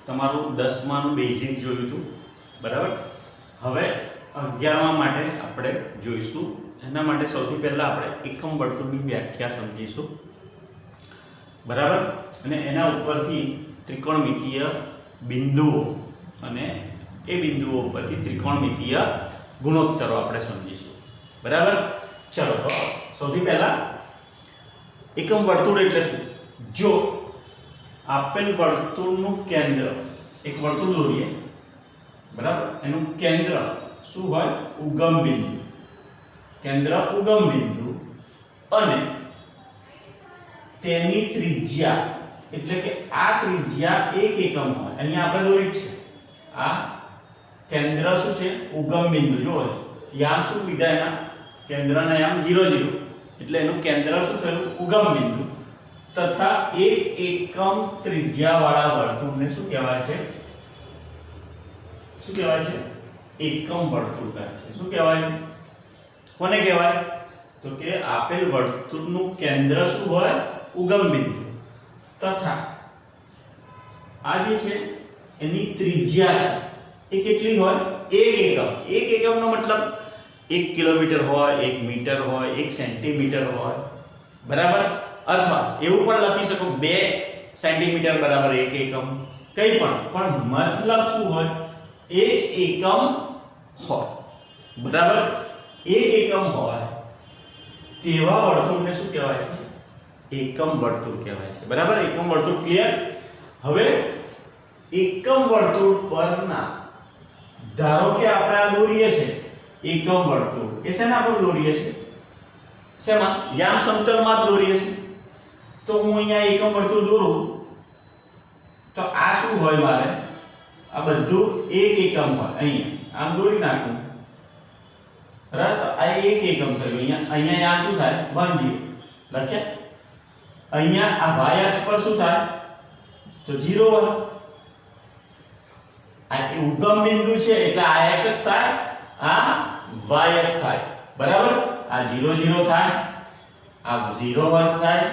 તમારું 10માનું બેઝિક જોયું હતું, બરાબર. હવે 11મા માટે આપણે જોઈશું. એના માટે સૌથી પહેલા આપણે એકમ વર્તુળની વ્યાખ્યા સમજીશું, બરાબર. અને એના ઉપરથી ત્રિકોણમિતીય બિંદુઓ અને એ બિંદુઓ ઉપરથી ત્રિકોણમિતીય ગુણોત્તરો આપણે સમજીશું, બરાબર. ચલો, તો સૌથી પહેલા એકમ વર્તુળ એટલે શું? જો આપેલ વર્તુળનું કેન્દ્ર, એક વર્તુળ દોરીએ, બરાબર, એનું કેન્દ્ર શું હોય? ઉગમ બિંદુ. કેન્દ્ર ઉગમ બિંદુ અને તેની ત્રિજ્યા એટલે કે આ ત્રિજ્યા 1 એકમ હોય. અહીંયા આપણે દોરી છે આ કેન્દ્ર શું છે? ઉગમ બિંદુ. જો યામ શું લીધા એના? કેન્દ્રના યામ 0 0, એટલે એનું કેન્દ્ર શું થયું? ઉગમ બિંદુ તથા 1 એકમ ત્રિજ્યાવાળા વર્તુળને શું કહેવાય છે? શું કહેવાય છે? એકમ વર્તુળ કહે છે. શું કહેવાય? કોને કહેવાય? તો કે આપેલ વર્તુળનું કેન્દ્ર શું હોય? ઉગમ બિંદુ તથા આ જે છે એની ત્રિજ્યા છે એ કેટલી હોય? 1 એકમ. 1 એકમનો મતલબ 1 કિલોમીટર હોય, 1 મીટર હોય, 1 સેન્ટીમીટર હોય, બરાબર. અથવા એવું પણ લખી શકો 2 સેન્ટીમીટર બરાબર 1 એકમ, કંઈ પણ મતલબ શું હોય? 1 એકમ હોય, બરાબર. 1 એકમ હોય તેવા વર્તુળને શું કહેવાય છે? એકમ વર્તુળ કહેવાય છે, બરાબર. એકમ વર્તુળ ક્લિયર? હવે એકમ વર્તુળ પરના, ધારો કે આપણે આ દોરીએ છે એકમ વર્તુળ, એ શેના પર દોરીએ છે? શેમાં? યામ સમતલમાં જ દોરીએ છે. તો હું અહીંયા એકમ વર્તુળ દોરું તો આ શું હોય? મારે આ બધું 1 એકમ હોય. અહીંયા આમ દોરી નાખું, બરાબર. તો આ 1 એકમ થયું. અહીંયા યામ શું થાય? 1 0 લખ્યા. અહીંયા આ y અક્ષ પર શું થાય? તો 0 1. આ ઉગમ બિંદુ છે એટલે આ x અક્ષ થાય, આ y અક્ષ થાય, બરાબર. આ 0 0 થાય, આ 0 1 થાય,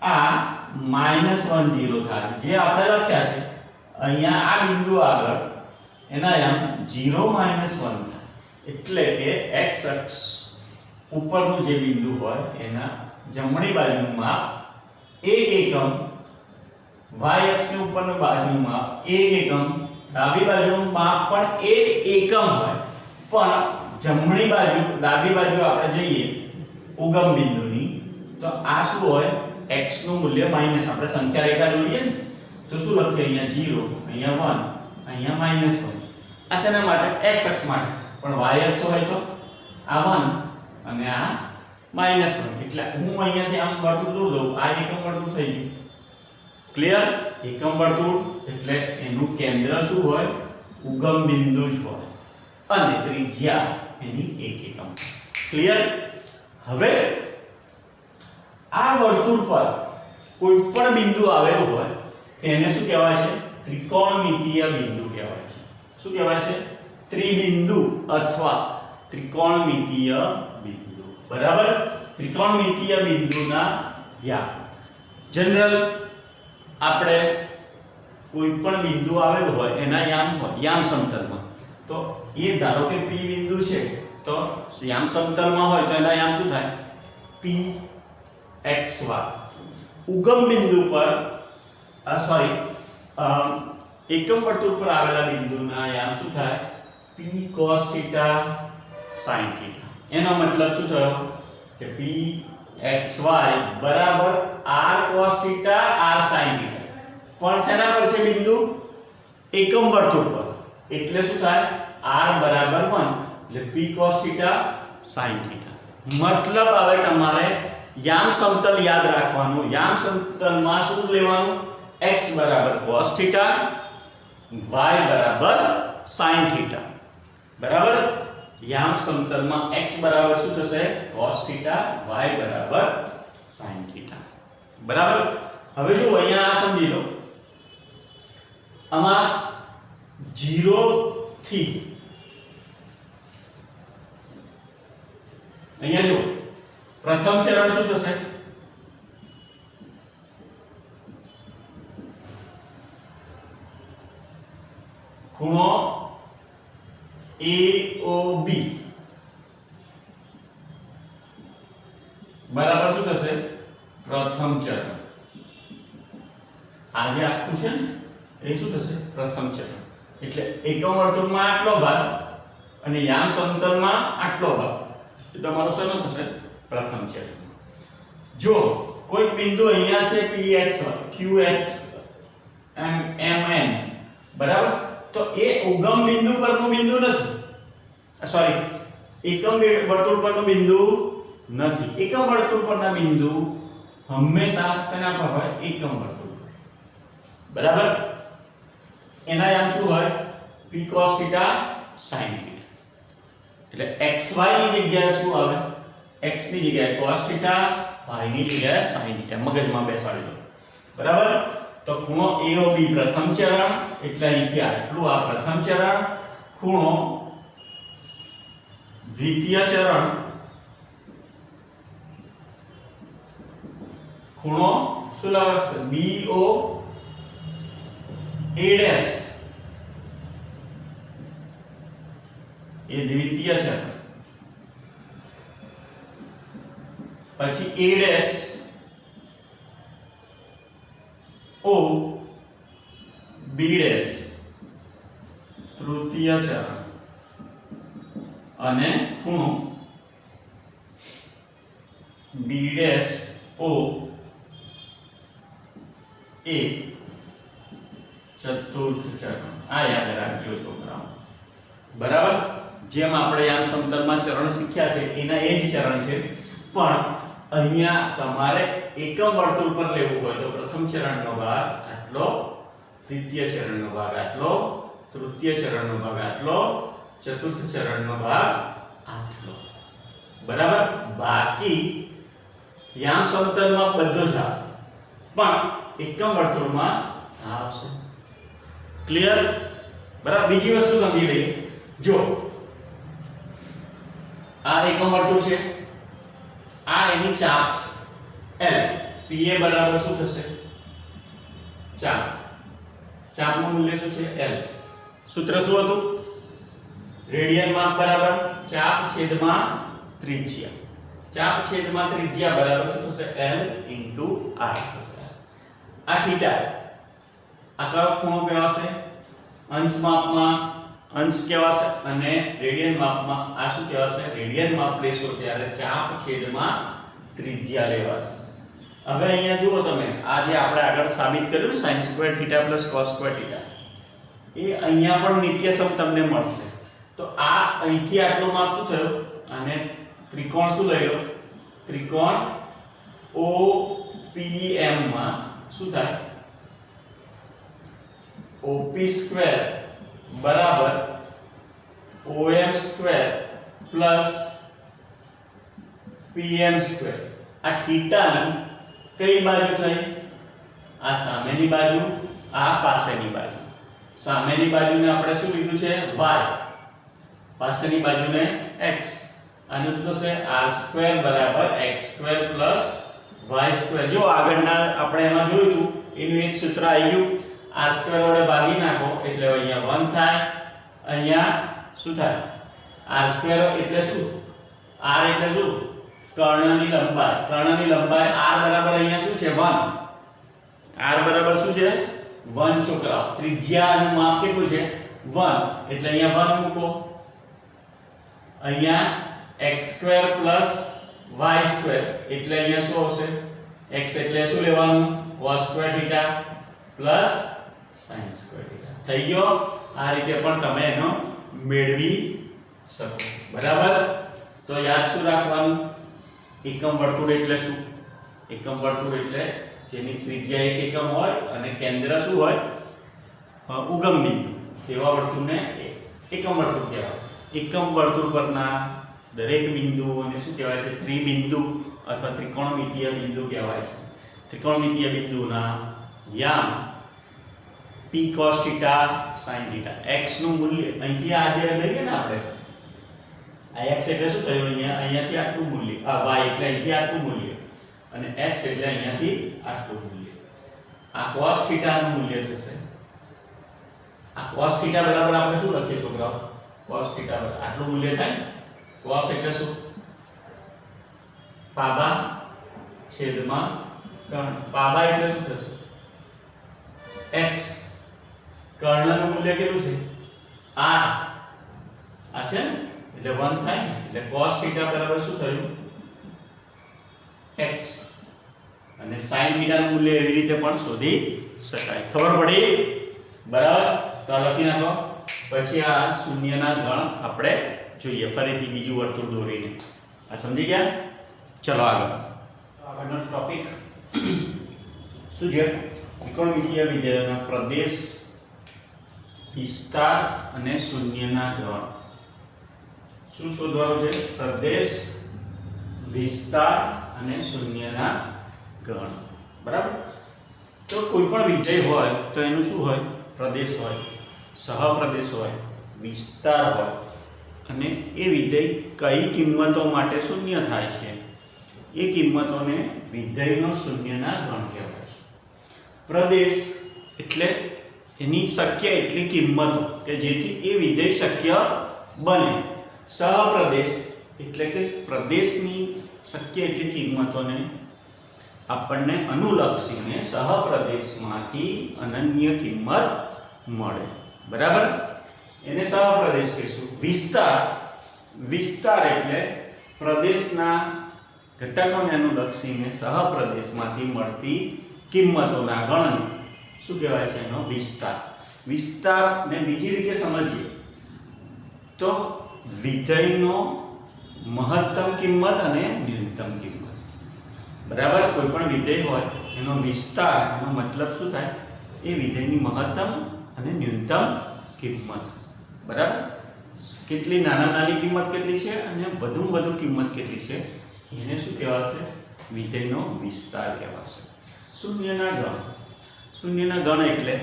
આ -1 0 થાય. જે આપણે લખ્યા છે અહીંયા આ બિંદુ આગળ એના યામ 0 1 થાય. એટલે કે x અક્ષ ઉપરનું જે બિંદુ હોય એના જમણી બાજુનું માપ 1 એકમ, y અક્ષની ઉપરની બાજુનું માપ 1 એકમ, ડાબી બાજુનું માપ પણ 1 એકમ હોય. પણ જમણી બાજુ, ડાબી બાજુ આપણે જઈએ ઉગમ બિંદુની, તો આ શું હોય? x નું મૂલ્ય માઈનસ. આપણે સંખ્યા રેખા દોરીએ ને તો શું લખીએ? અહીંયા 0, અહીંયા 1, અહીંયા -1. આ શેના માટે? x અક્ષ માટે. પણ y અક્ષ હોય તો આ 1 અને આ -1. એટલે હું અહીંયાથી આમ વર્તુળ દોર દઉં, આ એકમ વર્તુળ થઈ ગયું. ક્લિયર? એકમ વર્તુળ એટલે એનું કેન્દ્ર શું હોય? ઉગમ બિંદુ જ હોય અને ત્રિજ્યા એની 1 એકમ. ક્લિયર? હવે આ વર્તુળ પર કોઈ પણ બિંદુ આવેલું હોય તેને શું કહેવાય છે? ત્રિકોણમિતીય બિંદુ કહેવાય છે. શું કહેવાય છે? ત્રિબિંદુ અથવા ત્રિકોણમિતીય બિંદુ, બરાબર. ત્રિકોણમિતીય બિંદુના યામ જનરલ આપણે કોઈ પણ બિંદુ આવેલું હોય એના યામ હોય યામ સમતલમાં. તો એ ધારો કે P બિંદુ છે તો યામ સમતલમાં હોય તો એના યામ શું થાય? P x y. ઉગમ બિંદુ પર એકમ વર્તુળ પર આવેલા બિંદુના યામ શું થાય? P cos θ sin θ. એનો મતલબ શું થયો? કે P x y બરાબર r cos θ r sin θ. પણ શેના પર છે બિંદુ? એકમ વર્તુળ પર. એટલે શું થાય? r બરાબર 1 એટલે P cos θ sin θ. મતલબ હવે તમારે યામ સમતલ યાદ રાખવાનું. યામ સમતલમાં શું લેવાનું? x બરાબર cos θ, y બરાબર sin θ, બરાબર. યામ સમતલમાં x બરાબર શું થશે? cos θ, y બરાબર sin θ, બરાબર. હવે જો અહીંયા આ સમજી લો, આમાં 0 થી અહીંયા જો પ્રથમ ચરણ શું થશે? ખૂણો AOB બરાબર શું થશે? પ્રથમ ચરણ. આ જે આખું છે ને એ શું થશે? પ્રથમ ચરણ. એટલે એકમ વર્તુળમાં આટલો ભાગ અને યામ સમતલમાં આટલો ભાગ એ તમારો શેનો થશે? પ્રથમ ચરણ. જો કોઈ બિંદુ અહીંયા છે px qx mn બરાબર, તો એ ઉગમ બિંદુ પરનું બિંદુ નથી, સોરી એકમ વર્તુળ પરનું બિંદુ નથી. એકમ વર્તુળ પરના બિંદુ હંમેશા શેના પર હોય? એકમ વર્તુળ પર. બરાબર. એના યામ શું હોય? p cos θ sin θ. એટલે xy ની જગ્યાએ શું આવે? x ની જગ્યાએ cos θ, y ની જગ્યાએ sin θ. મગજમાં બેસાડી દો. બરાબર. તો ખૂણો AOB પ્રથમ ચરણ, એટલે અહીંથી આટલું આ પ્રથમ ચરણ. ખૂણો દ્વિતીય ચરણ, ખૂણો શું લખશે? BO A' એ દ્વિતીય ચરણ. પછી A' O B' તૃતીય ચરણ અને ખૂણો B' O A ચતુર્થ ચરણ. આ યાદ રાખજો છોકરાઓ. બરાબર. જેમ આપણે યામ સમતલમાં ચરણ શીખ્યા છે એના એ જ ચરણ છે, પણ અહીંયા તમારે એકમ વર્તુળ પર લેવું હોય તો પ્રથમ ચરણનો ભાગ આટલો, દ્વિતીય ચરણનો ભાગ આટલો, તૃતીય ચરણનો ભાગ આટલો, ચતુર્થ ચરણનો ભાગ આટલો. બરાબર. બાકી યામ સમતલમાં બધો જ આવે, પણ એકમ વર્તુળમાં આવશે. ક્લિયર? બરાબર. બીજી વસ્તુ સમજી લઈએ. જો આ એકમ વર્તુળ છે, આ એની ચાપ છે L. PA બરાબર શું થશે? ચાપ. ચાપનું મૂલ્ય શું છે? L. સૂત્ર શું હતું? રેડિયન માપ બરાબર ચાપ છેદમાં ત્રિજ્યા. ચાપ છેદમાં ત્રિજ્યા બરાબર શું થશે? L * r થશે. આ થીટા, આ કયો ખૂણો કહેવાશે? અંશ માપમાં અંશ કહેવાશે, અને રેડિયન માપમાં આ શું કહેવાશે? રેડિયન માપ લેશો ત્યારે ચાપ છેદમાં ત્રિજ્યા લેવાશે. હવે અહીંયા જુઓ તમે, આ જે આપણે આગળ સાબિત કર્યું ને sin² θ + cos² θ, એ અહીંયા પણ નિત્યસમ તમને મળશે. તો આ અહીંથી આટલું માપ શું થયું? અને ત્રિકોણ શું લઈ લો? ત્રિકોણ OPM માં શું થાય? OP² બરાબર OM² પ્લસ PM². આ થીટાની કઈ બાજુ થઈ? આ સામેની બાજુ, આ પાછળની બાજુ. સામેની બાજુને આપણે શું લીધું છે? y, પાછળની બાજુને x. આનું શું થશે? r² બરાબર x² પ્લસ y². જો આગળના આપણે એમાં જોયું હતું એનું એક સૂત્ર આવી ગયું. r² વડે ભાગી નાખો એટલે અહીંયા 1 થાય. અહીંયા શું થાય? r² એટલે શું? r એટલે શું? કર્ણની લંબાઈ. કર્ણની લંબાઈ r બરાબર અહીંયા શું છે? 1. r બરાબર શું છે? 1 છોકરાઓ. ત્રિજ્યાનું માપ કેટલું છે? 1. એટલે અહીંયા 1 મૂકો. અહીંયા x² પ્લસ y² એટલે અહીંયા શું આવશે? x એટલે શું લેવાનું? cos² θ plus sin² θ. થઈ ગયો? આ રીતે પણ તમે એનો મેળવી શકો. બરાબર. તો યાદ શું રાખવાનું? એકમ વર્તુળ એટલે શું? એકમ વર્તુળ એટલે જેની ત્રિજ્યા 1 એકમ હોય અને કેન્દ્ર શું હોય? ઉગમ બિંદુ. તેવા વર્તુળને એકમ વર્તુળ કહેવાય. એકમ વર્તુળ પરના દરેક બિંદુઓને શું કહેવાય છે? ત્રિબિંદુ અથવા ત્રિકોણમિતીય બિંદુ કહેવાય છે. ત્રિકોણમિતીય બિંદુના યામ p cos θ sin θ. x નું મૂલ્ય અહીંથી આ જે લઈએ ને આપણે, આ x એટલે શું થયું? અહીંયાથી આટલું મૂલ્ય, આ y એટલે અહીંથી આટલું મૂલ્ય, અને x એટલે અહીંયાથી આટલું મૂલ્ય. આ cos θ નું મૂલ્ય થશે. આ cos θ બરાબર આપણે શું લખીએ છોકરાઓ? cos θ બરાબર આટલું મૂલ્ય થાય. cos એટલે શું? પાબા છેદમાં કર્ણ. પાબા એટલે શું થશે? x. કર્ણનું મૂલ્ય કેટલું છે? r. આ છે ને એટલે 1 થાય ને એટલે cos θ બરાબર શું થયું? x. અને sin θ નું મૂલ્ય એવી રીતે પણ શોધી શકાય. ખબર પડી? બરાબર. તો આ લખી નાખો. પછી આ શૂન્યના ગણ આપણે જોઈએ ફરીથી બીજું વર્તુળ દોરીને. આ સમજી ગયા? ચલો આગળ. આગળનો ટોપિક શું છે? ત્રિકોણમિતિય વિધેયોના પ્રદેશ, વિસ્તાર અને શૂન્યના ગણ. શું શોધવાનું છે? પ્રદેશ, વિસ્તાર અને શૂન્યના ગણ. બરાબર. તો કોઈ પણ વિધેય હોય તો એનું શું હોય? પ્રદેશ હોય, સહપ્રદેશ હોય, વિસ્તાર હોય અને એ વિધેય કઈ કિંમતો માટે શૂન્ય થાય છે એ કિંમતોને વિધેયનો શૂન્યના ગણ કહેવાય છે. પ્રદેશ એટલે એની શક્ય એટલી કિંમતો કે જેથી એ વિધેય શક્ય બને. સહપ્રદેશ એટલે કે પ્રદેશની શક્ય એટલી કિંમતોને આપણને અનુલક્ષીને સહપ્રદેશમાંથી અનન્ય કિંમત મળે. બરાબર. એને સહપ્રદેશ કહીશું. વિસ્તાર, વિસ્તાર એટલે પ્રદેશના ઘટકોને અનુલક્ષીને સહપ્રદેશમાંથી મળતી કિંમતોના ગણને શું કહેવાય છે? એનો વિસ્તાર. વિસ્તારને બીજી રીતે સમજીએ તો વિધેયનો મહત્તમ કિંમત અને ન્યૂનતમ કિંમત. બરાબર. કોઈ પણ વિધેય હોય એનો વિસ્તાર, એનો મતલબ શું થાય? એ વિધેયની મહત્તમ અને ન્યૂનતમ કિંમત. બરાબર. કેટલી નાની કિંમત કેટલી છે અને વધુ કિંમત કેટલી છે એને શું કહેવાશે? વિધેયનો વિસ્તાર કહેવાશે. શૂન્યના ગણ. શૂન્યના ગણ એટલે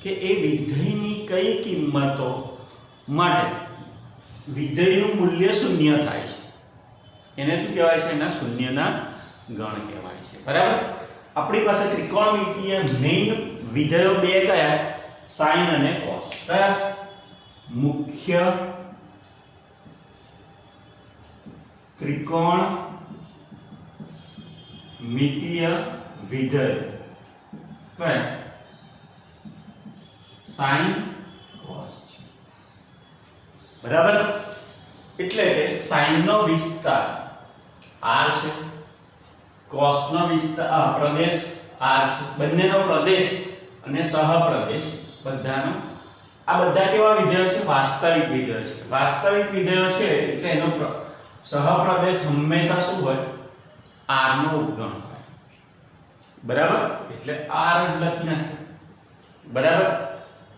કે એ વિધેયની કઈ કિંમતો માટે વિધેયનું મૂલ્ય શૂન્ય થાય છે એને શું કહેવાય છે? એના શૂન્યના ગણ કહેવાય છે. બરાબર. આપણી પાસે ત્રિકોણમિતિય મેઇન વિધેયો બે કયા? sin અને cos. કયા? મુખ્ય ત્રિકોણમિતિય વિધેય કયા? sin cos. બરાબર. એટલે કે sin નો વિસ્તાર r છે, cos નો વિસ્તાર પ્રદેશ r છે. બંનેનો પ્રદેશ અને સહપ્રદેશ બધાનો આ બધા કેવા વિધેયો છે? વાસ્તવિક વિધેયો છે. વાસ્તવિક વિધેયો છે એટલે એનો સહપ્રદેશ હંમેશા શું હોય? r નો ઉપગણ હોય. બરાબર. એટલે r જ લખી નાખીએ. બરાબર.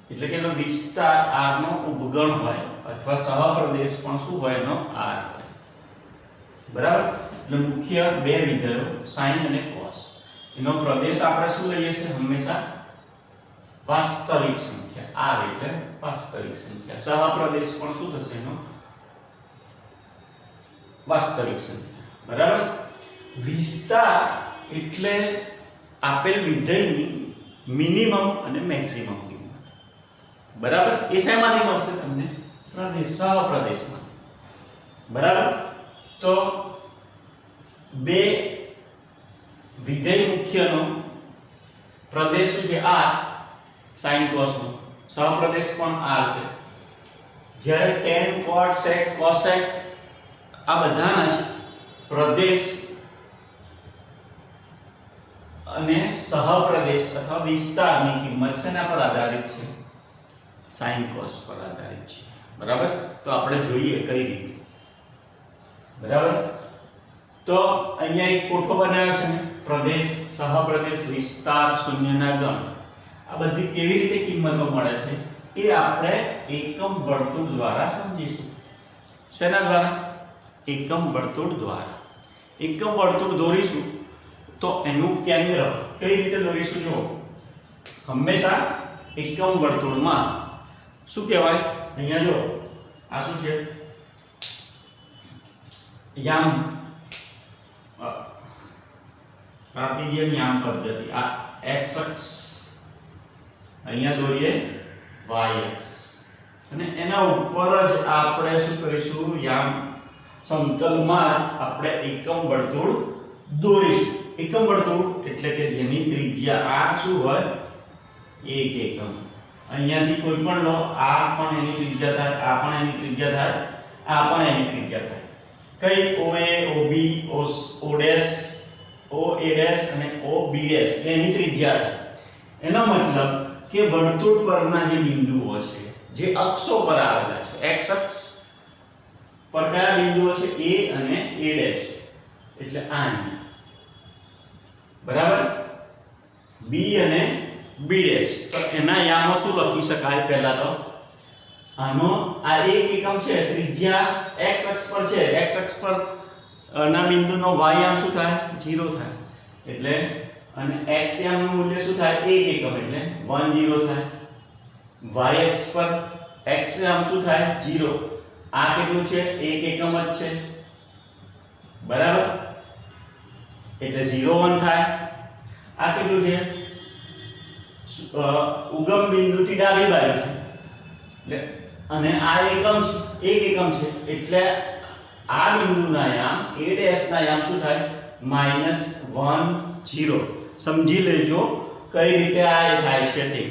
એટલે કે એનો વિસ્તાર r નો ઉપગણ હોય અથવા સહપ્રદેશ પણ શું હોય? એનો r હોય. બરાબર. એટલે મુખ્ય બે વિધેયો sin અને cos. એનો પ્રદેશ આપણે શું લઈએ છીએ? હંમેશા વાસ્તવિક સંખ્યા. r એટલે વાસ્તવિક સંખ્યા. સહપ્રદેશ પણ શું થશે? એનો વાસ્તવિક સંખ્યા. બરાબર. વિસ્તાર એટલે આપેલ વિધેયની મિનિમમ અને મેક્સિમમ કિંમત. બરાબર. એ શેમાંથી મળશે તમને? પ્રદેશ, સહપ્રદેશમાંથી. બરાબર. તો બે વિધેય મુખ્યનો પ્રદેશ શું છે? r. sin cos નો સહપ્રદેશ પણ r છે. જ્યારે tan cot sec cosec આ બધાના જ પ્રદેશ અને સહપ્રદેશ અથવા વિસ્તારની કિંમત શેના પર આધારિત છે? sin cos પર આધારિત છે. બરાબર. તો આપણે જોઈએ કઈ રીતે. બરાબર. તો અહીંયા એક કોઠો બનાવ્યો છે ને? પ્રદેશ, સહપ્રદેશ, વિસ્તાર, શૂન્યના ગણ. આ બધી કેવી રીતે કિંમતો મળે છે એ આપણે એકમ વર્તુળ દ્વારા સમજીશું. શેના દ્વારા? એકમ વર્તુળ દ્વારા. એકમ વર્તુળ દોરીશું તો એનું કેન્દ્ર કઈ રીતે દોરીશું? જો હંમેશા એકમ વર્તુળમાં શું કહેવાય? અહીંયા જો આ શું છે? યામ, કાર્ટેશિયન યામ પદ્ધતિ. આ x અક્ષ અહીંયા દોરીએ yx અને એના ઉપર જ આપણે શું કરીશું યામ સમતલમાં જ આપણે એકમ વર્તુળ દોરીશું. એકમ વર્તુળ એટલે કે જેની ત્રિજ્યા આ શું હોય 1 એકમ. અહીંયાથી કોઈ પણ લો, આ પણ એની ત્રિજ્યા થાય, આ પણ એની ત્રિજ્યા થાય, આ પણ એની ત્રિજ્યા થાય. કઈ OA OB OA' અને OB' એની ત્રિજ્યા થાય. એનો મતલબ કે વર્તુળ પરના જે બિંદુઓ છે જે અક્ષો પર આવેલા છે, x અક્ષ પર કયા બિંદુઓ છે A અને A' એટલે આ બરાબર, B અને B'. તો એના યામો શું લખી શકાય? પહેલા તો આનો આ 1 એકમ છે, ત્રિજ્યા x અક્ષ પર છે, x અક્ષ પર ના બિંદુનો y યામ શું થાય? 0 થાય. એટલે અને x યામનું મૂલ્ય શું થાય? 1 એકમ એટલે 1 0 થાય. y અક્ષ પર x યામ શું થાય? 0. આ કેટલું છે? 1 એકમ જ છે, બરાબર, એટલે 0 1 થાય. આ કેટલું છે? ઉગમ બિંદુથી ડાબી બાજુ છે એટલે, અને આ એકમ છે, 1 એકમ છે એટલે આ બિંદુના યામ A' ના યામ શું થાય? -1 0. સમજી લેજો કઈ રીતે આ થાય છે તે.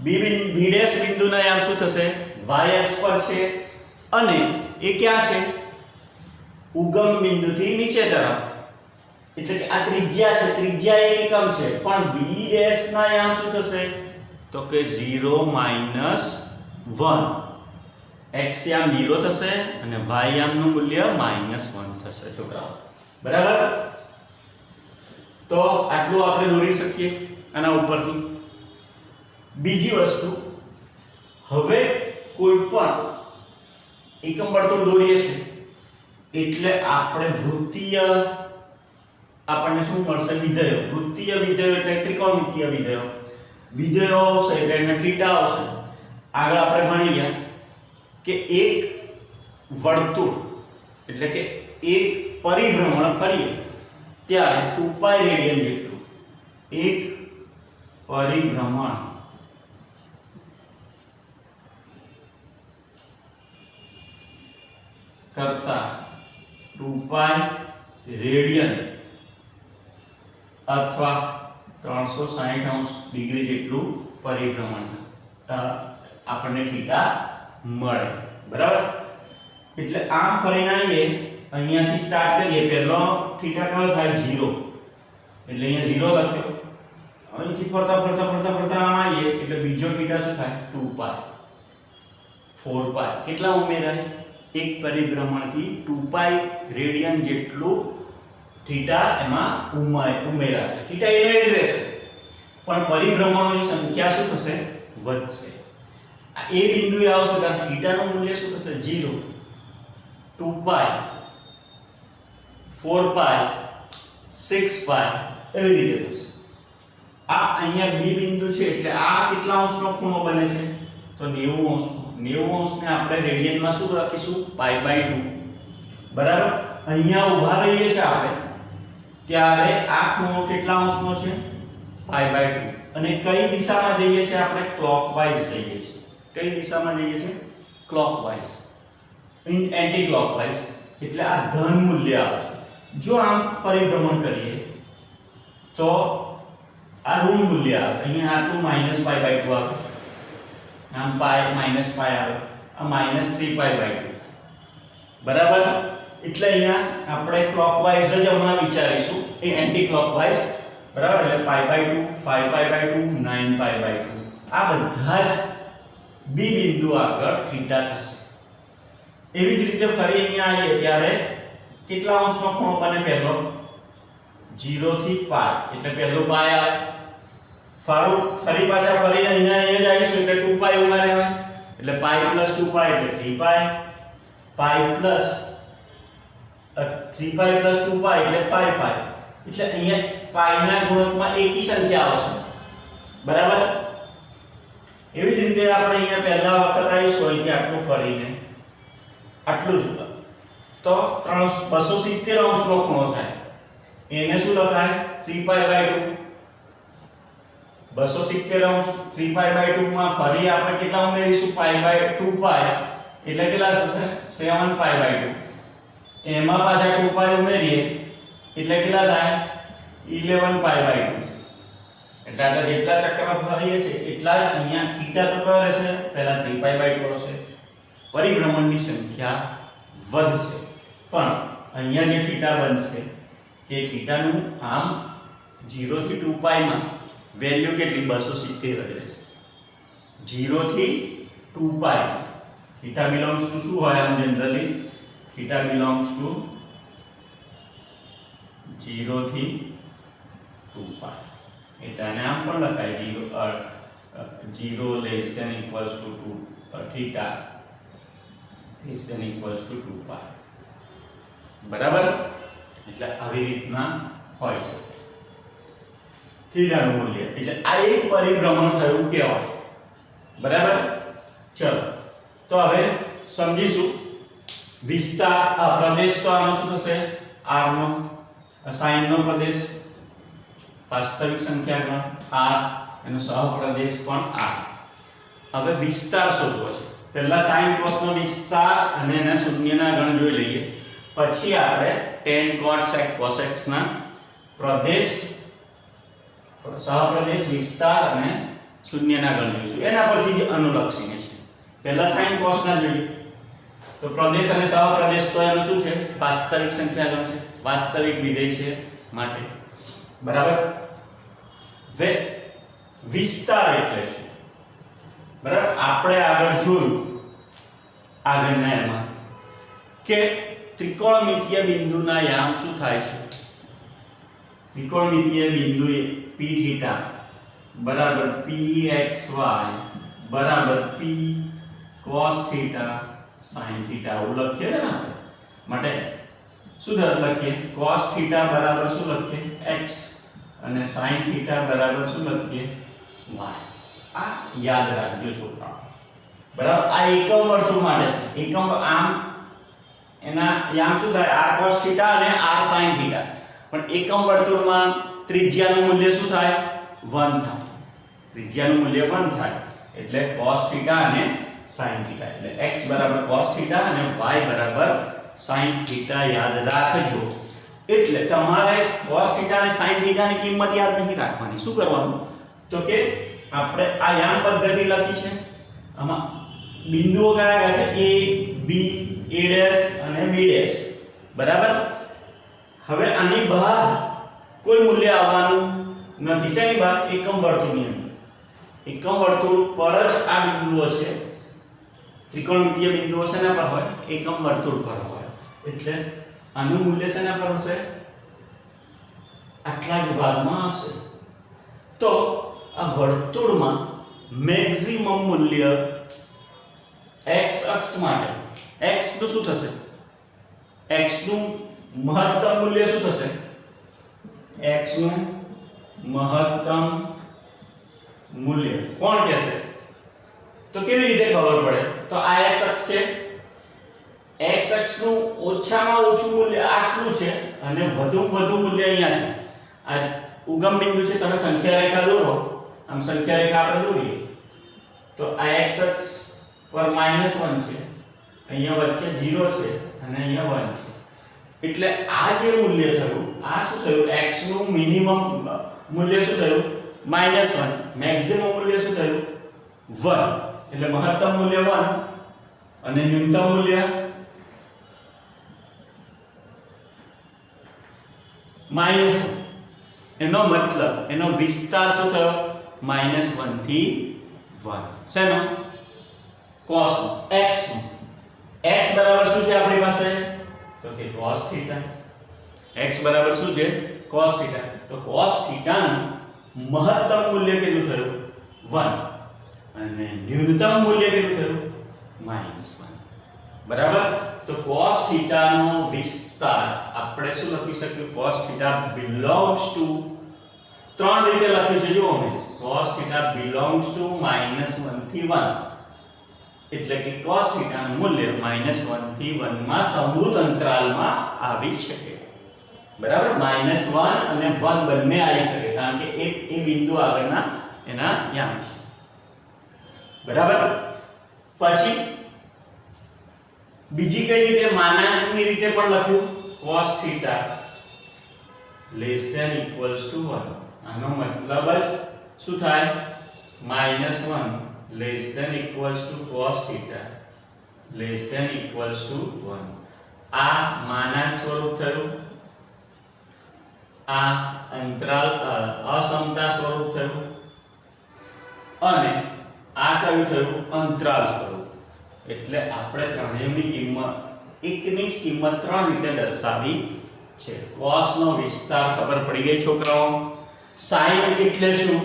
B' બિંદુના યામ શું થશે? y અક્ષ પર છે અને એ ક્યાં છે? ઉગમ બિંદુથી નીચે તરફ, એટલે કે આ ત્રિજ્યા છે, ત્રિજ્યા 1 એકમ છે, પણ B' ના યામ શું થશે? તો કે 0 -1. x યામ 0 થશે અને y યામનું મૂલ્ય -1 થશે છોકરાઓ, બરાબર. તો આટલું આપણે દોરી શકીએ આના ઉપરથી. બીજી વસ્તુ, હવે કોઈ પણ એકમ વર્તુળ દોરીએ છીએ એટલે આપણે વૃત્તીય આપણને શું મળશે? વિધેયો. વૃત્તીય વિધેયો એટલે ત્રિકોણમિતીય વિધેયો. વિધેયો આવશે એટલે એને થીટા આવશે. આગળ આપણે ભણી ગયા કે એક વર્તુળ એટલે કે એક પરિભ્રમણ કરીએ ત્યારે 2π રેડિયન જેટલું એક પરિભ્રમણ કરતા 2π રેડિયન અથવા 360 ડિગ્રી જેટલું પરિભ્રમણ આપણને થીટા મળે, બરાબર. એટલે આમ ફરીને આવીએ, અહીંયાથી સ્ટાર્ટ કરીએ. પહેલો થીટા કયો થાય? 0. એટલે અહીંયા 0 લખ્યો. અહીંથી ફરતા ફરતા ફરતા ફરતા આમ આવીએ એટલે બીજો થીટા શું થાય? 2π 4π. કેટલા ઉમેરાય? એક પરિભ્રમણથી 2π રેડિયન જેટલું થીટા એમાં ઉમેરાશે. થીટા એનો જ રહેશે, પણ પરિભ્રમણોની સંખ્યા શું થશે? વધશે. આ એ બિંદુએ આવશે ત્યારે થીટાનું મૂલ્ય શું થશે? 0. 2π 4π 6π એવી રીતે થશે. આ અહીંયા બી બિંદુ છે એટલે આ કેટલા અંશનો ખૂણો બને છે? તો 90 અંશનો. 90 અંશને આપણે રેડિયનમાં શું રાખીશું? π/2, બરાબર. અહીંયા ઊભા રહીએ છીએ આપણે ત્યારે આ ખૂણો કેટલા અંશનો છે? π/2. અને કઈ દિશામાં જઈએ છીએ આપણે? ક્લોકવાઇઝ જઈએ છીએ. કઈ દિશામાં જઈએ છીએ? Clockwise, anti clockwise. એટલે આ ધન મૂલ્ય આવશે. જો આમ પરિભ્રમણ કરીએ તો આ ઋણ મૂલ્ય આવે. અહીંયા આટલું -π/2 આવે, આમ π -π આવે, આ -3π/2, બરાબર. એટલે અહીંયા આપણે ક્લોકવાઇઝ જ હમણાં વિચારીશું, એ એન્ટી ક્લોકવાઇઝ, બરાબર. એટલે π/2 5π/2 9π/2 આ બધા જ બી બિંદુ આગળ થીટા થશે. એવી જ રીતે ફરી અહીંયા આવીએ ત્યારે કેટલા અંશનો ખૂણો બને? પહેલો 0 થી π એટલે પહેલો π આવે. ફરી પાછા ફરીને અહીંયા જ આવીશું એટલે 2π ઉમેરે આવે એટલે π + 2π એટલે 3π, π + 3π + 2π એટલે 5π. એટલે અહીંયા π ના ગુણકમાં એકી સંખ્યા આવશે, બરાબર. એવી જ રીતે આપણે અહીંયા પહેલા વખત આવીશું અહીંથી આટલું ફરીને આટલું જ તો 270 અંશનો ખૂણો થાય. એને શું લખાય? 3π/2. 270 અંશ 3π/2 માં ફરી આપણે કેટલા ઉમેરીશું π/2π એટલે કેટલા થશે 7π/2 એમાં પાછા 2π ઉમેરીએ એટલે કેટલા થાય 11π/2 એટલે આપણે જેટલા ચક્ર ફરીએ છે એટલા જ અહીંયા θ તો કયો રહેશે પહેલા 3π/2 હશે પરિભ્રમણની સંખ્યા વધશે પણ અહીંયા જે θ બનશે તે θ નું આમ 0 થી 2π માં વેલ્યુ કેટલી 270 જ રહેશે 0 થી 2π θ belongs to શું હોય આમ જનરલી θ belongs to 0 થી 2π એટલે આને આમ પણ લખાય 0 less than equals to 2 θ is then equals to 2π બરાબર એટલે આવી રીતના હોય છે થીટાનું મૂલ્ય એટલે આ એક પરિભ્રમણ થયું કહેવાય બરાબર ચલો તો હવે સમજીશું વિસ્તાર આ પ્રદેશ તો આનો શું થશે r નો sin નો પ્રદેશ વાસ્તવિક સંખ્યા ગણ r એનો સહપ્રદેશ પણ r હવે વિસ્તાર શોધવો છે પહેલા sin cos નો વિસ્તાર અને એના શૂન્યના ગણ જોઈ લઈએ પછી આપણે tan cot sec cos x ના પ્રદેશ સહપ્રદેશ વિસ્તાર અને શૂન્યના ગણ જોઈશું એના પરથી જ અનુલક્ષીને છે પહેલા sin cos ના જોઈએ તો પ્રદેશ અને સહપ્રદેશ તો એનું શું છે વાસ્તવિક સંખ્યા ગણ છે વાસ્તવિક વિધેય છે માટે બરાબર હવે વિસ્તાર એટલે શું બરાબર આપણે આગળ જોયું આગળના એમાં કે ત્રિકોણમિતીય બિંદુના યામ શું થાય છે ત્રિકોણમિતીય બિંદુએ p θ બરાબર pxy બરાબર p cos θ sin θ એવું લખીએ ને આપણે માટે શું લખીએ cos θ બરાબર શું લખીએ x અને sin θ બરાબર શું લખીએ y આ યાદ રાખજો છોકરાઓ બરાબર આ એકમ વર્તુળ માટે છે એકમ આમ એના યામ શું થાય r cos θ અને r sin θ પણ એકમ વર્તુળમાં ત્રિજ્યાનું મૂલ્ય શું થાય 1 થાય ત્રિજ્યાનું મૂલ્ય 1 થાય એટલે cos θ અને sin θ એટલે x બરાબર cos θ અને y બરાબર sin θ યાદ રાખજો એટલે તમારે cos θ અને sin θ ની કિંમત યાદ નહીં રાખવાની શું કરવાનું તો કે આપણે આ યામ પદ્ધતિ લખી છે આમાં બિંદુઓ કયા છે a b a' અને b' બરાબર હવે આની બહાર કોઈ મૂલ્ય આવવાનું નથી શેની બહાર એકમ વર્તુળની અંદર એકમ વર્તુળ પર જ આ બિંદુઓ છે ત્રિકોણમિતીય બિંદુઓ શેના પર હોય એકમ વર્તુળ પર હોય એટલે આનું મૂલ્ય શેના પર હશે આટલા જ ભાગમાં હશે તો આ વર્તુળમાં મેક્સિમમ મૂલ્ય x અક્ષ માટે x નું શું થશે x નું મહત્તમ મૂલ્ય શું થશે x નું મહત્તમ મૂલ્ય કોણ કહેશે તો કેવી રીતે ખબર પડે તો આ x અક્ષ છે x અક્ષનું ઓછામાં ઓછું મૂલ્ય આટલું છે અને વધુ મૂલ્ય અહીંયા છે આ ઉગમ બિંદુ છે તમે સંખ્યા રેખા દોરો આમ સંખ્યા રેખા આપણે દોરીએ તો આ x અક્ષ પર -1 છે અહીંયા વચ્ચે 0 છે અને અહીંયા 1 છે એટલે આ જે મૂલ્ય થયું આ શું થયું x નું મિનિમમ મૂલ્ય શું થયું -1 મેક્સિમમ મૂલ્ય શું થયું 1 એટલે મહત્તમ મૂલ્ય 1 અને ન્યૂનતમ મૂલ્ય -1 એનો મતલબ એનો વિસ્તાર શું થયો -1 થી 1 શેનો cos x x બરાબર શું છે આપણી પાસે તો કે cos θ x બરાબર શું છે cos θ તો cos θ નું મહત્તમ મૂલ્ય કેટલું થયું 1 અને ન્યૂનતમ મૂલ્ય કેટલું થયું -1 બરાબર તો cos θ નો વિસ્તાર આપણે શું લખી શકીએ cos θ belongs to ત્રણ રીતે લખ્યું છે જો અમે cos θ belongs to -1 થી 1 એટલે કે cos θ નું મૂલ્ય -1 થી 1 માં સમૃદ્ધ અંતરાલમાં આવી શકે બરાબર -1 અને 1 બંને આવી શકે કારણ કે એ બિંદુ આગળના એના યામ છે બરાબર પછી બીજી કઈ રીતે માનાંકની રીતે પણ લખ્યું cos θ less than equals to 1 આનો મતલબ જ શું થાય -1 less than equals to cos θ less than equals to 1 આ માનાંક સ્વરૂપ થયું આ અંતરાલ અસમતા સ્વરૂપ થયું અને આ કયું થયું અંતરાલ સ્વરૂપ એટલે આપણે ત્રણેયની કિંમત એકની જ કિંમત ત્રણ રીતે દર્શાવી છે cos નો વિસ્તાર ખબર પડી ગઈ છોકરાઓ sin એટલે શું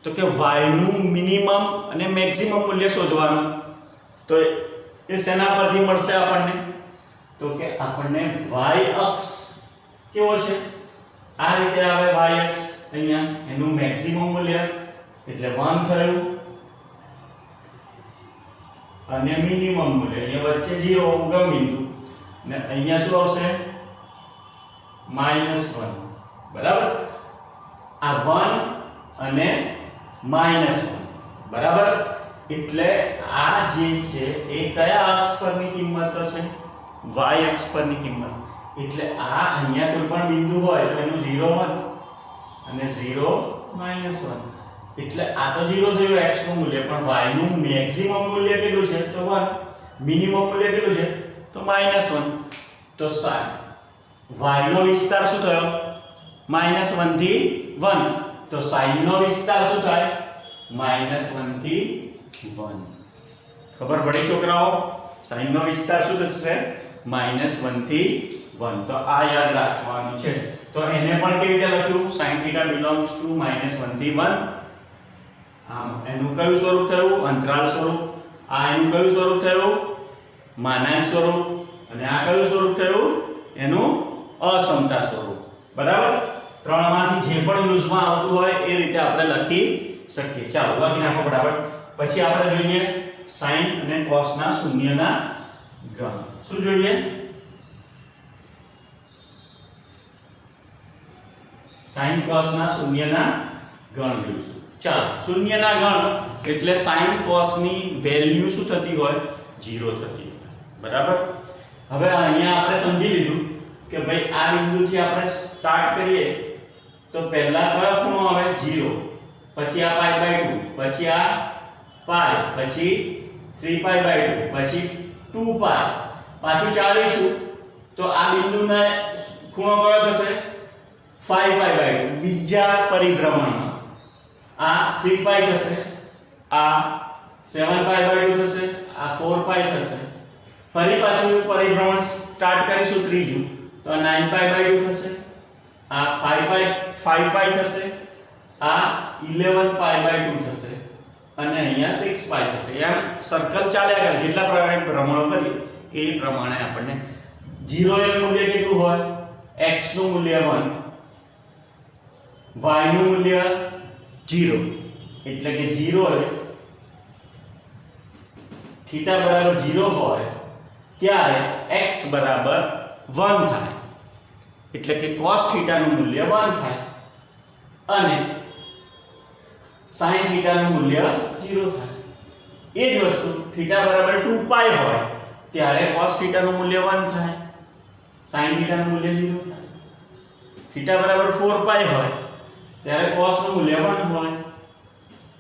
તો કે y નું મિનિમમ અને મેક્સિમમ મૂલ્ય શોધવાનું તો એ શેના પરથી મળશે આપણને તો કે આપણને y અક્ષ કેવો છે આ રીતે આવે y અક્ષ અહીંયા એનું મેક્સિમમ મૂલ્ય એટલે 1 થયું અને મિનિમમ મૂલ્ય અહીંયા વચ્ચે 0 ઉગમ બિંદુ ને અહીંયા શું આવશે -1 બરાબર આ 1 અને -1 બરાબર એટલે આ જે છે એ કયા અક્ષ પરની કિંમત છે y અક્ષ પરની કિંમત એટલે આ અહીંયા કોઈ પણ બિંદુ હોય તો એનું 0 1 અને 0 -1 એટલે આ તો 0 થયું x નું મૂલ્ય પણ y નું મેક્સિમમ મૂલ્ય કેટલું છે તો 1 મિનિમમ મૂલ્ય કેટલું છે તો -1 તો y નો વિસ્તાર શું થયો -1 થી 1 તો sin નો વિસ્તાર શું થાય -1 થી 1 ખબર પડી છોકરાઓ sin નો વિસ્તાર શું થશે -1 થી 1 તો આ યાદ રાખવાનું છે તો એને પણ કેવી રીતે લખ્યું sin θ belongs to -1 થી 1 આમ એનું કયું સ્વરૂપ થયું અંતરાલ સ્વરૂપ આ એનું કયું સ્વરૂપ થયું માનાંક સ્વરૂપ અને આ કયું સ્વરૂપ થયું એનું અસમતા સ્વરૂપ બરાબર ત્રણમાંથી જે પણ યુઝમાં આવતું હોય એ રીતે આપણે લખી શકીએ ચાલો લખી નાખો બરાબર પછી આપણે જોઈએ sin અને cos ના શૂન્યના ગણ શું જોઈએ sin cos ના શૂન્યના ગણ જોઈશું ચાલો શૂન્યના ગણ એટલે sin cos ની વેલ્યુ શું થતી હોય 0 થતી હોય બરાબર હવે અહીંયા આપણે સમજી લીધું કે ભાઈ આ બિંદુથી આપણે સ્ટાર્ટ કરીએ તો પહેલા કયો ખૂણો આવે 0 પછી આ π/2 પછી આ π પછી 3π/2 પછી 2π પાછું ચાલીશું તો આ બિંદુનો ખૂણો કયો થશે 5π/2 બીજા પરિભ્રમણમાં આ 3π થશે આ 7π/2 થશે આ 4π થશે ફરી પાછું પરિભ્રમણ સ્ટાર્ટ કરીશું ત્રીજું તો આ 9π/2 થશે આ 5π થશે આ 11π/2 થશે અને અહીંયા 6π થશે એમ સર્કલ ચાલ્યા કરે જેટલા પ્રમાણે ભ્રમણો કરીએ એ પ્રમાણે આપણને 0 એનું મૂલ્ય કેટલું હોય x નું મૂલ્ય 1 y નું મૂલ્ય 0 એટલે કે 0 એ θ બરાબર 0 હોય ત્યારે x બરાબર 1 થાય એટલે કે cos θ નું મૂલ્ય 1 થાય અને sin θ નું મૂલ્ય 0 થાય એ જ વસ્તુ θ બરાબર 2π હોય ત્યારે cos θ નું મૂલ્ય 1 થાય sin θ નું મૂલ્ય 0 થાય θ બરાબર 4π હોય ત્યારે cos નું મૂલ્ય 1 હોય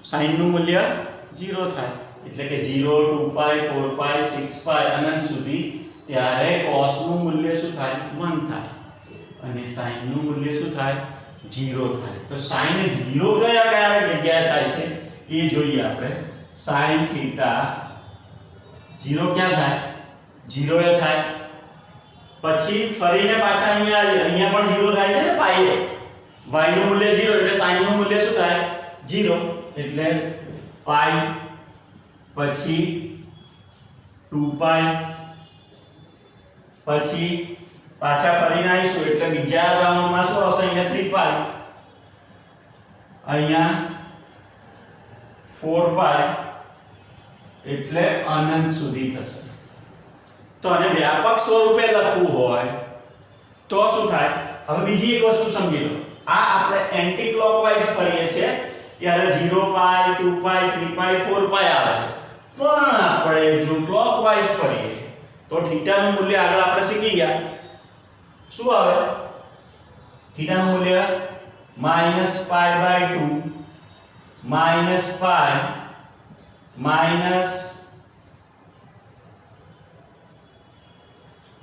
sin નું મૂલ્ય 0 થાય એટલે કે 0 2π 4π 6π અનંત સુધી ત્યારે cos નું મૂલ્ય શું થાય 1 થાય અને sin નું મૂલ્ય શું થાય 0 થાય તો sin 0 કયા જગ્યાએ થાય છે એ જોઈએ આપણે sin θ 0 ક્યાં થાય 0 એ થાય પછી ફરીને પાછા અહીંયા આવીએ અહીંયા પણ 0 થાય છે ને પાઈ y નું મૂલ્ય 0 એટલે sin નું મૂલ્ય શું થાય 0 એટલે પાઈ પછી 2π પછી પાછા ફરીને આવીશું એટલે બીજા રાઉન્ડમાં શું આવશે અહીંયા 3π અહીંયા 4π એટલે અનંત સુધી થશે તો આને વ્યાપક સ્વરૂપે લખવું હોય તો શું થાય હવે બીજી એક વસ્તુ સમજી લો આ આપણે એન્ટી ક્લોકવાઇઝ ફરીએ છીએ ત્યારે 0 પાઈ 2 પાઈ 3 પાઈ 4 પાઈ આવે છે, પણ આપણે જો ક્લોકવાઇઝ કરીએ તો થીટાનું મૂલ્ય આગળ આપણે શીખી ગયા શું આવે, થીટાનું મૂલ્ય -π/2 -π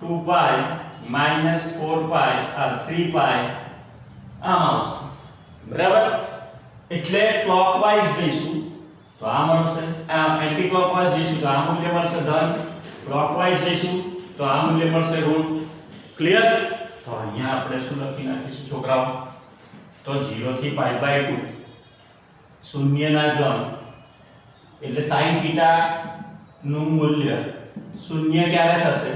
-2 પાઈ -4 પાઈ 3 પાઈ આમ આવશે, બરાબર। એટલે ક્લોકવાઇઝ જઈશું તો આ મળશે, એન્ટી ક્લોકવાઇઝ જઈશું તો આ મૂલ્ય મળશે ધન, ક્લોકવાઇઝ જઈશું તો આ મૂલ્ય મળશે ઋણ। ક્લિયર? તો અહીંયા આપણે શું લખી નાખીશું છોકરાઓ, તો 0 થી π/2 શૂન્યના ઘન એટલે sin θ નું મૂલ્ય શૂન્ય ક્યારે થશે,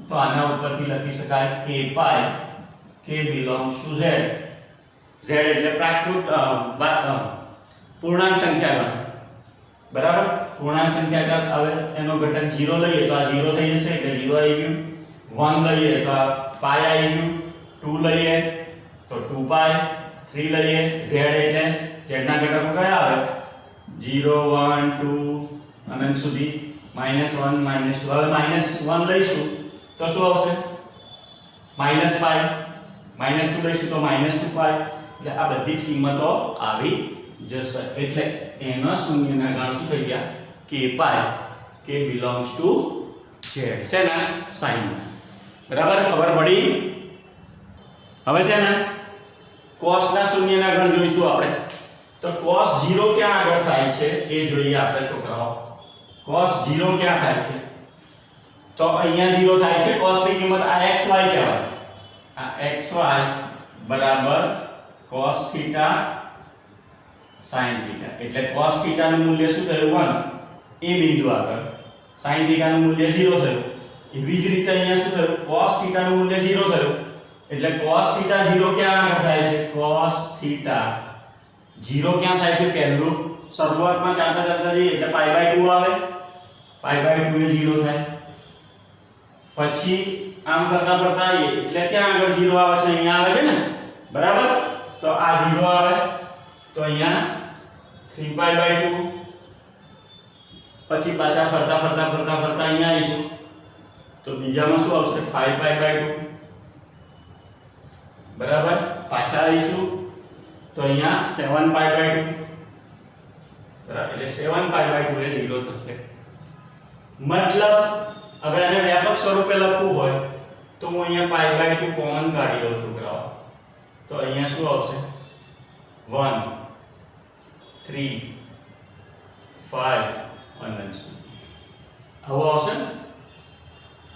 તો આના ઉપરથી લખી શકાય k pi k belongs to z, z એટલે પ્રાકૃત પૂર્ણાંક સંખ્યા ગણ, બરાબર। પૂર્ણાંક સંખ્યા ગણ, હવે એનો ઘટક 0 લઈએ તો આ 0 થઈ જશે એટલે 0 આવી ગયું, 1 લઈએ તો આ પાઈ આવી ગયું, 2 લઈએ તો 2 પાઈ, 3 લઈએ z એટલે z ના ઘટકો કયા આવે 0 1 2 અનંત સુધી -1 -2, હવે -1 લઈશું તો શું આવશે -પાઈ, -2 લઈશું તો -2 પાઈ, એટલે આ બધી જ કિંમતો આવી જશે, એટલે એના શૂન્યના ગણ શું થઈ ગયા k pi k belongs to z છે ને sin, બરાબર ખબર પડી। હવે છે ને cos ના શૂન્યના ગણ જોઈશું આપણે, તો cos 0 ક્યાં આગળ થાય છે એ જોઈએ આપણે છોકરાઓ। cos 0 ક્યાં થાય છે, તો અહીંયા 0 થાય છે, cos ની કિંમત આ xy કહેવાય, આ xy બરાબર cos θ sin θ, એટલે cos θ નું મૂલ્ય શું થયું 1 એ બિંદુ આગળ, sin θ નું મૂલ્ય 0 થયું, એવી જ રીતે અહીંયા શું થયું cos θ નું મૂલ્ય 0 થયું, એટલે cos θ 0 ક્યાં આગળ થાય છે, cos θ 0 ક્યાં થાય છે, પહેલું શરૂઆતમાં ચાલતા જઈએ એટલે π/2 આવે, π/2 એ 0 થાય, પછી આમ ફરતા ફરતા આવીએ એટલે ક્યાં આગળ 0 આવે છે, અહીંયા આવે છે ને, બરાબર। તો આ 0 આવે તો અહીંયા 3π/2, પછી પાછા ફરતા ફરતા ફરતા ફરતા અહીંયા આવીશું તો બીજામાં શું આવશે 5π/2, બરાબર। પાછા આવીશું તો અહીંયા 7π/2, બરાબર, એટલે 7π/2 એ 0 થશે। મતલબ હવે આને વ્યાપક સ્વરૂપે લખવું હોય તો હું અહીંયા π/2 કોમન કાઢી લઉં છોકરાઓ, તો અહીંયા શું આવશે 1 3 5 અનંત સુધી આવું આવશે ને।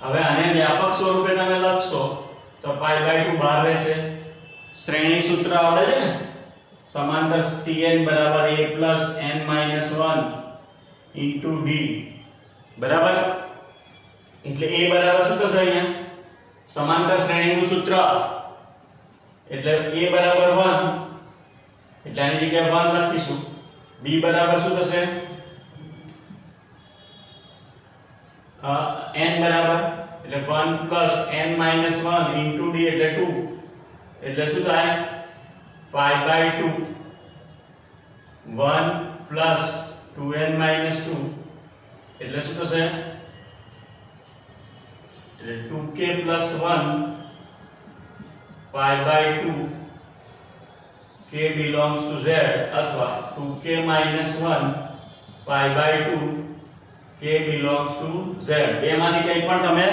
હવે આને વ્યાપક સ્વરૂપે તમે લખશો તો π/2 બહાર રહેશે, શ્રેણી સૂત્ર આવડે છે ને, સમાંતર Tn બરાબર a n - 1 * d, બરાબર। એટલે a બરાબર શું થશે અહીંયા સમાંતર શ્રેણીનું સૂત્ર, એટલે a બરાબર 1 એટલે આની જગ્યાએ 1 લખીશું, b બરાબર શું થશે n બરાબર એટલે 1 n - 1 * d એટલે 2, એટલે શું થાય π/2 1 + 2n - 2 એટલે શું થશે, એટલે 2k + 1 π/2 k belongs to z, અથવા 2k - 1 π/2 k belongs to z, બેમાંથી કંઈ પણ તમે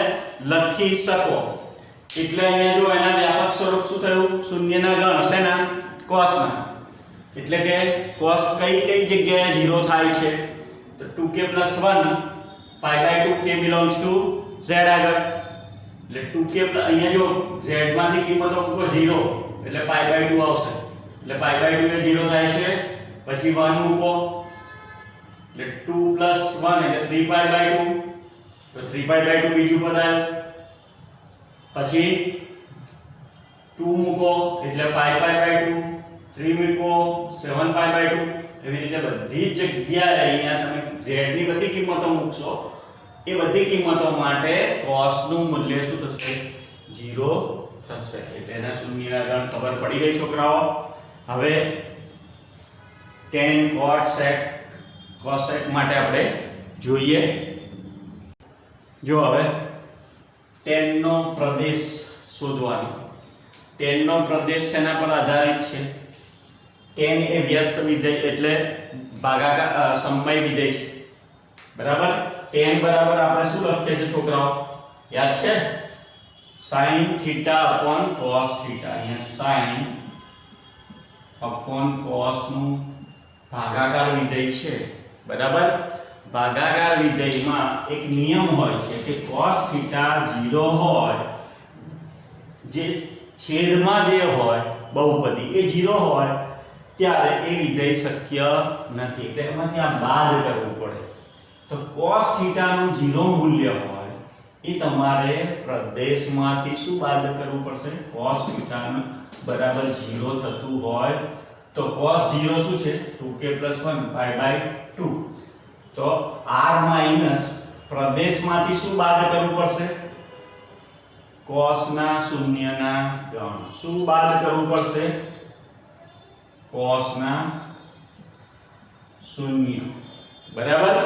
લખી શકો। એટલે અહીંયા જો એના વ્યાપક સ્વરૂપ શું થયું શૂન્યના ગણ શેના cos ના, એટલે કે cos કઈ જગ્યાએ 0 થાય છે, તો 2k + 1 π/2 k belongs to z આગળ, એટલે 2k અહીંયા જો z માંથી કિંમતો મૂકો 0 એટલે π/2 આવશે, એટલે π/2 એ 0 થાય છે, પછી 1 મૂકો એટલે 2 + 1 એટલે 3π/2, તો 3π/2 બીજું પદ આવ્યું, પછી 2 મૂકો એટલે 5π/2, 3 મૂકો 7π/2, એવી રીતે બધી જગ્યાએ અહીંયા તમે z ની બધી કિંમતો મૂકશો, એ બધી કિંમતો માટે cos નું મૂલ્ય શું થશે 0 થશે, એટલે એના શૂન્યના ગણ ખબર પડી ગઈ છોકરાઓ। હવે tan cot sec cosec માટે આપણે જોઈએ. જો હવે tan નો પ્રદેશ શોધવાનો. tan નો પ્રદેશ શેના પર આધારિત છે? tan એ વ્યસ્ત વિધેય એટલે ભાગાકાર સમય વિધેય છે. બરાબર? tan બરાબર આપણે શું લખીએ છીએ છોકરાઓ? યાદ છે? sin theta upon cos theta. અહીંયા sin upon cos નું ભાગાકાર વિધેય છે. બરાબર? ભાગાકાર વિધેયમાં એક નિયમ હોય છે કે cos theta 0 હોય, જે છેદમાં જે હોય બહુપદી એ 0 હોય ત્યારે એ વિધેય શક્ય નથી, એટલે એમાંથી આ બાદ કરવું પડે. તો cos theta નું 0 મૂલ્ય હોય એ તમારે પ્રદેશમાંથી શું બાદ કરવું પડશે? cos theta નું બરાબર 0 થતું હોય તો cos 0 શું છે? 2k + 1 pi/2. તો r માઈનસ પ્રદેશમાંથી શું બાદ કરવું પડશે? cos ના શૂન્યના ગણ. શું બાદ કરવું પડશે? cos ના શૂન્ય. બરાબર?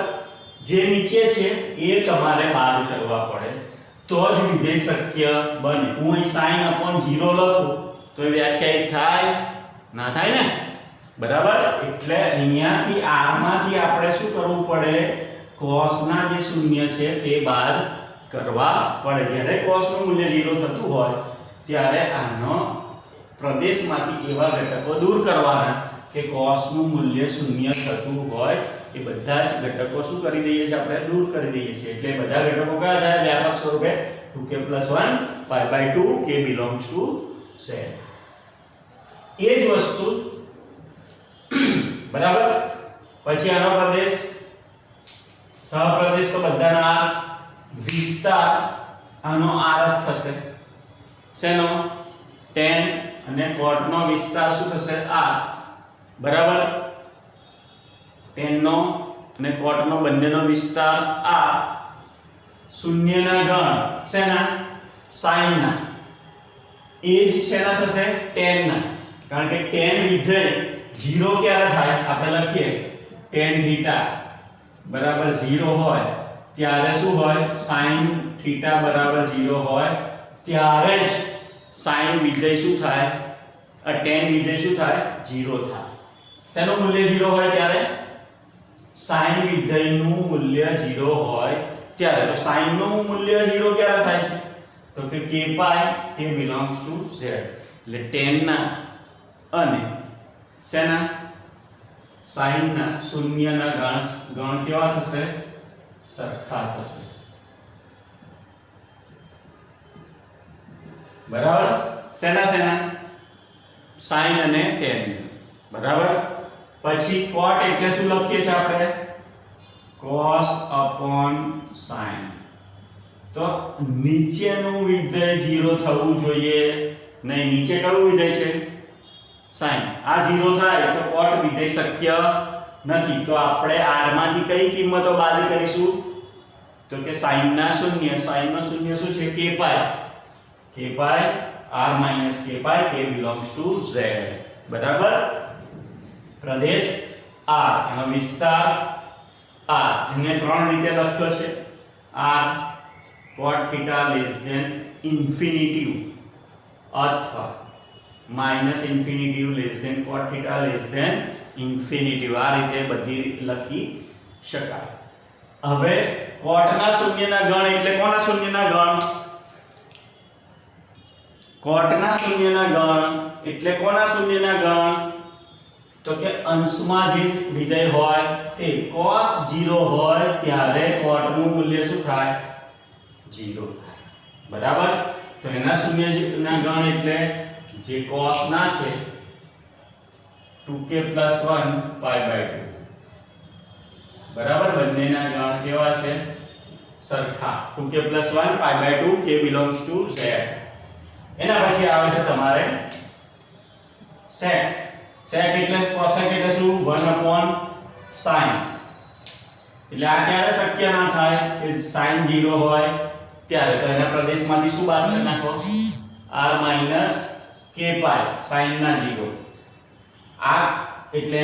જે નીચે છે એ તમારે બાદ કરવા પડે તો જ વિધેય શક્ય બને. હું અહીં sin upon 0 લખું તો એ વ્યાખ્યાયિત થાય? ના થાય ને. બરાબર? એટલે અહીંયાથી r માંથી આપણે શું કરવું પડે? cos ના જે શૂન્ય છે તે બાદ કરવા પડે. જ્યારે cos નું મૂલ્ય 0 થતું હોય ત્યારે આનો પ્રદેશમાંથી એવા ઘટકો દૂર કરવાના કે cos નું મૂલ્ય 0 થતું હોય એ બધા જ ઘટકો શું કરી દઈએ છીએ? આપણે દૂર કરી દઈએ છીએ. એટલે બધા ઘટકો કયા થાય? વ્યાપક સ્વરૂપે 2k + 1 pi/2 k belongs to z. એ જ વસ્તુ બરાબર. પછી આનો પ્રદેશ સહપ્રદેશ તો બધાના વિસ્તાર આનો r થશે. શેનો? tan અને cot નો વિસ્તાર શું થશે? r. બરાબર? tan નો અને cot નો બંનેનો વિસ્તાર r. શૂન્યના ગણ શેના? sin ના. એ જ શેના થશે? tan ના. કારણ કે tan વિધેય 0 ક્યારે થાય? આપણે લખીએ tan theta બરાબર 0 હોય ત્યારે શું હોય? sin theta બરાબર 0 હોય ત્યારે જ sin વિધેય શું થાય? tan વિધેય શું થાય? 0 થાય. શેનું મૂલ્ય 0 હોય ત્યારે? sin વિધેયનું મૂલ્ય 0 હોય ત્યારે. તો sin નું મૂલ્ય 0 ક્યારે થાય છે? તો કે k belongs to z. એટલે tan ના અને શેના? sin ના શૂન્યના ગણ કેવા થશે? સરખા થશે. બરાબર? શેના? sin અને tan. બરાબર? પછી cot એટલે શું લખીએ છીએ આપણે? cos upon sin. તો નીચેનું વિધેય 0 થવું જોઈએ નહીં. નીચે કયું વિધેય છે? sin. આ 0 થાય તો cot વિધેય શક્ય નથી. તો આપણે r માંથી કઈ કિંમતો બાદ કરીશું? તો કે sin ના શૂન્ય. sin નો શૂન્ય શું છે? k r - k k belongs to z. બરાબર? પ્રદેશ r એનો વિસ્તાર r એને ત્રણ રીતે લખ્યો છે. r cot theta < infinitive અથવા -infinitive cot theta infinitive. આ રીતે બધી લખી શકાય. હવે cot ના શૂન્યના ગણ એટલે કોના શૂન્યના ગણ? cot ના શૂન્યના ગણ એટલે કોના શૂન્યના ગણ? તો કે અંશમાં જે વિધેય હોય તે cos 0 હોય ત્યારે cot નું મૂલ્ય શું થાય? 0 થાય. બરાબર? તો એના શૂન્યના ગણ એટલે જે cos ના છે 2k + 1 pi/2. બરાબર? બંનેના ગણ કેવા છે? સરખા. 2k + 1 pi/2 k belongs to z. એના પછી આવે છે તમારે sec. sec એટલે cosec એટલે શું? 1/sin. એટલે આ ક્યારે શક્ય ના થાય કે sin 0 હોય ત્યારે. તો એના પ્રદેશમાંથી શું બાદ કરી નાખો? r - k sin ના 0. આ એટલે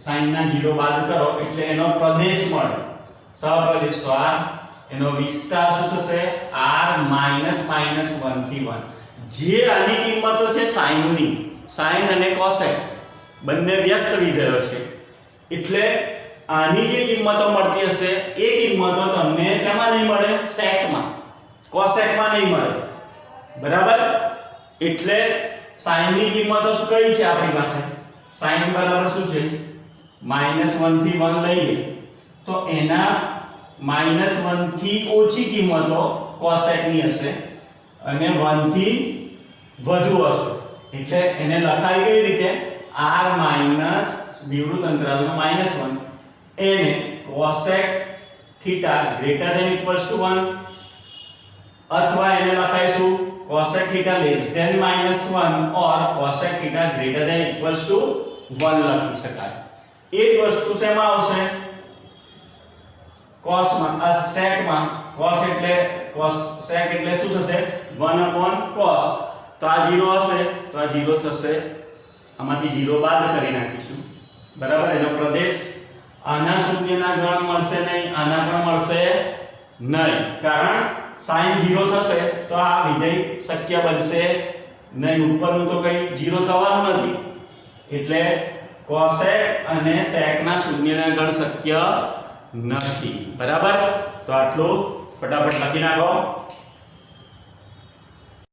sin ના 0 બાદ કરો એટલે એનો પ્રદેશ મળે, સહપ્રદેશ. તો આ એનો વિસ્તાર શું થશે? r માઈનસ 1 થી 1. જે આની કિંમતો છે sin ની, sin અને cosec બંને વ્યસ્ત વિધેયો છે, એટલે આની જે કિંમતો મળતી હશે એ કિંમતો તમને શેમાં નહીં મળે? sec માં, cosec માં નહીં મળે. બરાબર? એટલે sin ની કિંમતો શું કઈ છે આપણી પાસે? sin બરાબર શું છે? -1 થી 1 લઈએ તો એના -1 થી ઓછી કિંમતો cosec ની હશે અને 1 થી વધુ હશે. એટલે એને લખાય કઈ રીતે? r માઈનસ વિવૃત અંતરાલનો -1 એને cosec theta greater than equals to 1 અથવા એને લખાઈશું cosec theta less than -1 or cosec theta greater than equals to 1 લખી શકાય. એ જ વસ્તુ શેમાં આવશે? cos માં, sec માં. cos sec એટલે શું થશે? 1/cos. તો આ 0 હશે તો આ 0 થશે, આમાંથી 0 બાદ કરી નાખીશું. બરાબર? એનો પ્રદેશ આના શૂન્યના ગણ મળશે નહીં, આના પણ મળશે નહીં, કારણ sin 0 થશે તો આ વિધેય શક્ય બનશે નહીં. ઉપરનું તો કઈ 0 થવાનું નથી, એટલે cosec અને sec ના શૂન્યના ગણ શક્ય નથી. બરાબર? તો આટલું ફટાફટ લખી નાખો.